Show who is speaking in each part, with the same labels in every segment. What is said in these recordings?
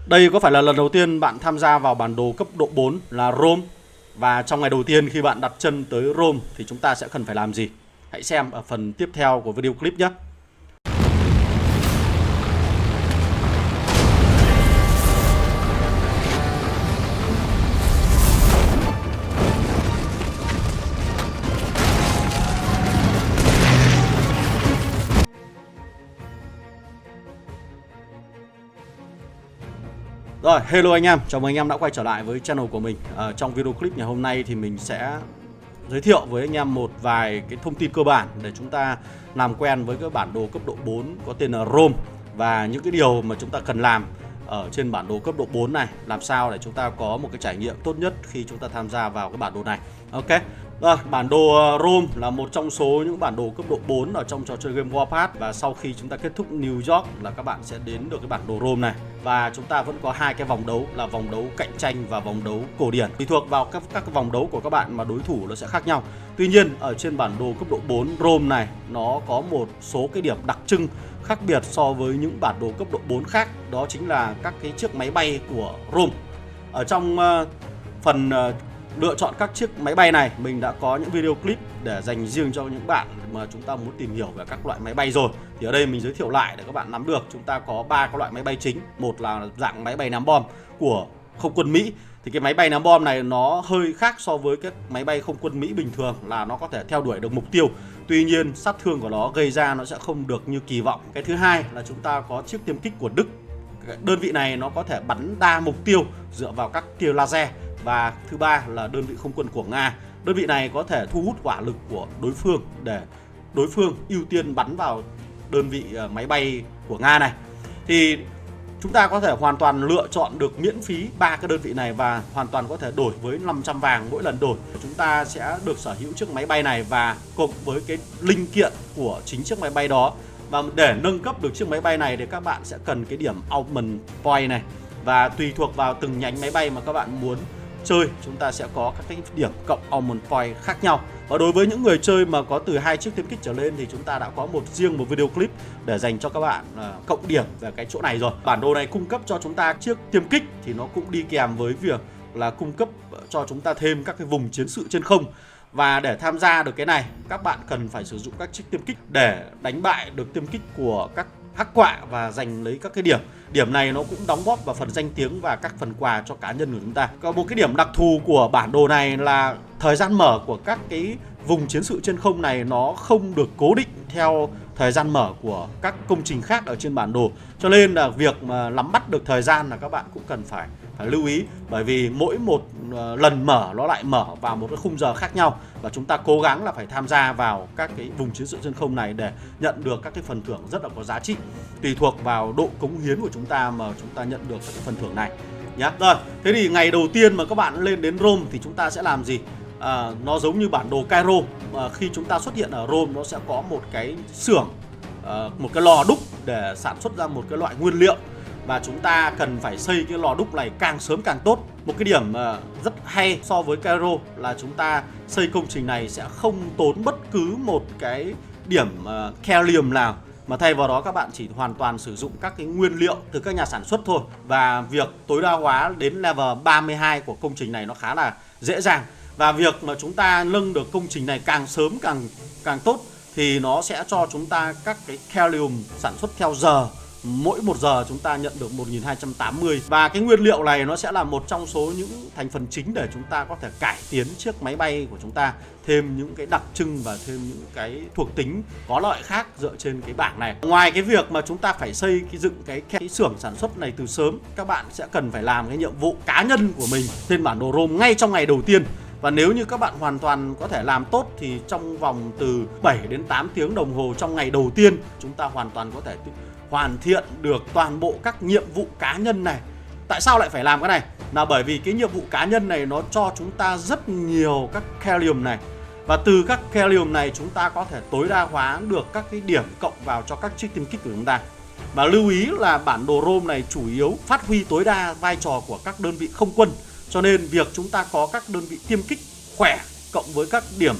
Speaker 1: Đây có phải là lần đầu tiên bạn tham gia vào bản đồ cấp độ 4 là Rome? Và trong ngày đầu tiên khi bạn đặt chân tới Rome thì chúng ta sẽ cần phải làm gì? Hãy xem ở phần tiếp theo của video clip nhé. Rồi, hello anh em, chào mừng anh em đã quay trở lại với channel của mình. Trong video clip ngày hôm nay thì mình sẽ giới thiệu với anh em một vài cái thông tin cơ bản để chúng ta làm quen với cái bản đồ cấp độ 4 có tên là Rome và những cái điều mà chúng ta cần làm ở trên bản đồ cấp độ 4 này, làm sao để chúng ta có một cái trải nghiệm tốt nhất khi chúng ta tham gia vào cái bản đồ này. Ok. Rồi, bản đồ Rome là một trong số những bản đồ cấp độ 4 ở trong trò chơi game Warpath, và sau khi chúng ta kết thúc New York là các bạn sẽ đến được cái bản đồ Rome này. Và chúng ta vẫn có hai cái vòng đấu là vòng đấu cạnh tranh và vòng đấu cổ điển. Tùy thuộc vào các cái vòng đấu của các bạn mà đối thủ nó sẽ khác nhau. Tuy nhiên ở trên bản đồ cấp độ 4 Rome này nó có một số cái điểm đặc trưng khác biệt so với những bản đồ cấp độ 4 khác, đó chính là các cái chiếc máy bay của Rome. Ở trong phần lựa chọn các chiếc máy bay này, mình đã có những video clip để dành riêng cho những bạn mà chúng ta muốn tìm hiểu về các loại máy bay rồi. Thì ở đây mình giới thiệu lại để các bạn nắm được. Chúng ta có 3 cái loại máy bay chính. Một là dạng máy bay ném bom của không quân Mỹ. Thì cái máy bay ném bom này nó hơi khác so với các máy bay không quân Mỹ bình thường, là nó có thể theo đuổi được mục tiêu. Tuy nhiên sát thương của nó gây ra nó sẽ không được như kỳ vọng. Cái thứ hai là chúng ta có chiếc tiêm kích của Đức. Cái đơn vị này nó có thể bắn đa mục tiêu dựa vào các tia laser. Và thứ ba là đơn vị không quân của Nga. Đơn vị này có thể thu hút hỏa lực của đối phương để đối phương ưu tiên bắn vào đơn vị máy bay của Nga này. Thì chúng ta có thể hoàn toàn lựa chọn được miễn phí 3 cái đơn vị này và hoàn toàn có thể đổi với 500 vàng mỗi lần đổi. Chúng ta sẽ được sở hữu chiếc máy bay này và cộng với cái linh kiện của chính chiếc máy bay đó. Và để nâng cấp được chiếc máy bay này thì các bạn sẽ cần cái điểm Augment Point này. Và tùy thuộc vào từng nhánh máy bay mà các bạn muốn chơi, chúng ta sẽ có các cái điểm cộng Augment Point khác nhau. Và đối với những người chơi mà có từ 2 chiếc tiêm kích trở lên thì chúng ta đã có riêng một video clip để dành cho các bạn cộng điểm về cái chỗ này rồi. Bản đồ này cung cấp cho chúng ta chiếc tiêm kích thì nó cũng đi kèm với việc là cung cấp cho chúng ta thêm các cái vùng chiến sự trên không. Và để tham gia được cái này, các bạn cần phải sử dụng các chiếc tiêm kích để đánh bại được tiêm kích của các hắc quạ và giành lấy các cái điểm. Điểm này nó cũng đóng góp vào phần danh tiếng và các phần quà cho cá nhân của chúng ta. Có một cái điểm đặc thù của bản đồ này là thời gian mở của các cái vùng chiến sự trên không này nó không được cố định theo thời gian mở của các công trình khác ở trên bản đồ. Cho nên là việc mà nắm bắt được thời gian là các bạn cũng cần phải lưu ý, bởi vì mỗi một lần mở nó lại mở vào một cái khung giờ khác nhau, và chúng ta cố gắng là phải tham gia vào các cái vùng chiến sự trên không này để nhận được các cái phần thưởng rất là có giá trị. Tùy thuộc vào độ cống hiến của chúng ta mà chúng ta nhận được các cái phần thưởng này nhé. Rồi, thế thì ngày đầu tiên mà các bạn lên đến Rome thì chúng ta sẽ làm gì? Nó giống như bản đồ Cairo. Khi chúng ta xuất hiện ở Rome, nó sẽ có một cái xưởng, một cái lò đúc để sản xuất ra một cái loại nguyên liệu, và chúng ta cần phải xây cái lò đúc này càng sớm càng tốt. Một cái điểm rất hay so với Cairo là chúng ta xây công trình này sẽ không tốn bất cứ một cái điểm Helium nào, mà thay vào đó các bạn chỉ hoàn toàn sử dụng các cái nguyên liệu từ các nhà sản xuất thôi. Và việc tối đa hóa đến level 32 của công trình này nó khá là dễ dàng. Và việc mà chúng ta nâng được công trình này càng sớm càng tốt thì nó sẽ cho chúng ta các cái Helium sản xuất theo giờ. Mỗi 1 giờ chúng ta nhận được 1280. Và cái nguyên liệu này nó sẽ là một trong số những thành phần chính để chúng ta có thể cải tiến chiếc máy bay của chúng ta, thêm những cái đặc trưng và thêm những cái thuộc tính có lợi khác dựa trên cái bảng này. Ngoài cái việc mà chúng ta phải dựng cái xưởng sản xuất này từ sớm, các bạn sẽ cần phải làm cái nhiệm vụ cá nhân của mình trên bản đồ Rome ngay trong ngày đầu tiên. Và nếu như các bạn hoàn toàn có thể làm tốt thì trong vòng từ 7 đến 8 tiếng đồng hồ trong ngày đầu tiên, chúng ta hoàn toàn có thể hoàn thiện được toàn bộ các nhiệm vụ cá nhân này. Tại sao lại phải làm cái này? Là bởi vì cái nhiệm vụ cá nhân này nó cho chúng ta rất nhiều các Helium này. Và từ các Helium này chúng ta có thể tối đa hóa được các cái điểm cộng vào cho các chiếc tiêm kích của chúng ta. Và lưu ý là bản đồ Rome này chủ yếu phát huy tối đa vai trò của các đơn vị không quân. Cho nên việc chúng ta có các đơn vị tiêm kích khỏe cộng với các điểm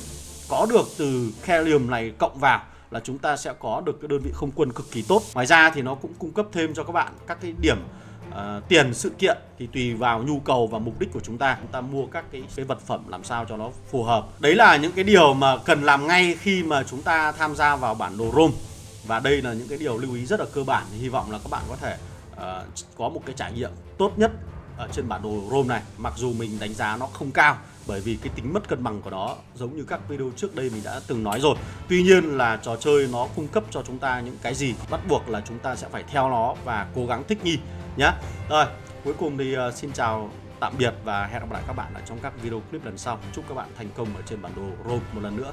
Speaker 1: có được từ Helium này cộng vào là chúng ta sẽ có được cái đơn vị không quân cực kỳ tốt. Ngoài ra thì nó cũng cung cấp thêm cho các bạn các cái điểm tiền sự kiện thì tùy vào nhu cầu và mục đích của chúng ta mua các cái vật phẩm làm sao cho nó phù hợp. Đấy là những cái điều mà cần làm ngay khi mà chúng ta tham gia vào bản đồ ROM. Và đây là những cái điều lưu ý rất là cơ bản, thì hy vọng là các bạn có thể có một cái trải nghiệm tốt nhất ở trên bản đồ ROM này. Mặc dù mình đánh giá nó không cao bởi vì cái tính mất cân bằng của nó giống như các video trước đây mình đã từng nói rồi. Tuy nhiên là trò chơi nó cung cấp cho chúng ta những cái gì bắt buộc là chúng ta sẽ phải theo nó và cố gắng thích nghi nhé. Rồi, cuối cùng thì xin chào tạm biệt và hẹn gặp lại các bạn ở trong các video clip lần sau. Chúc các bạn thành công ở trên bản đồ ROM một lần nữa.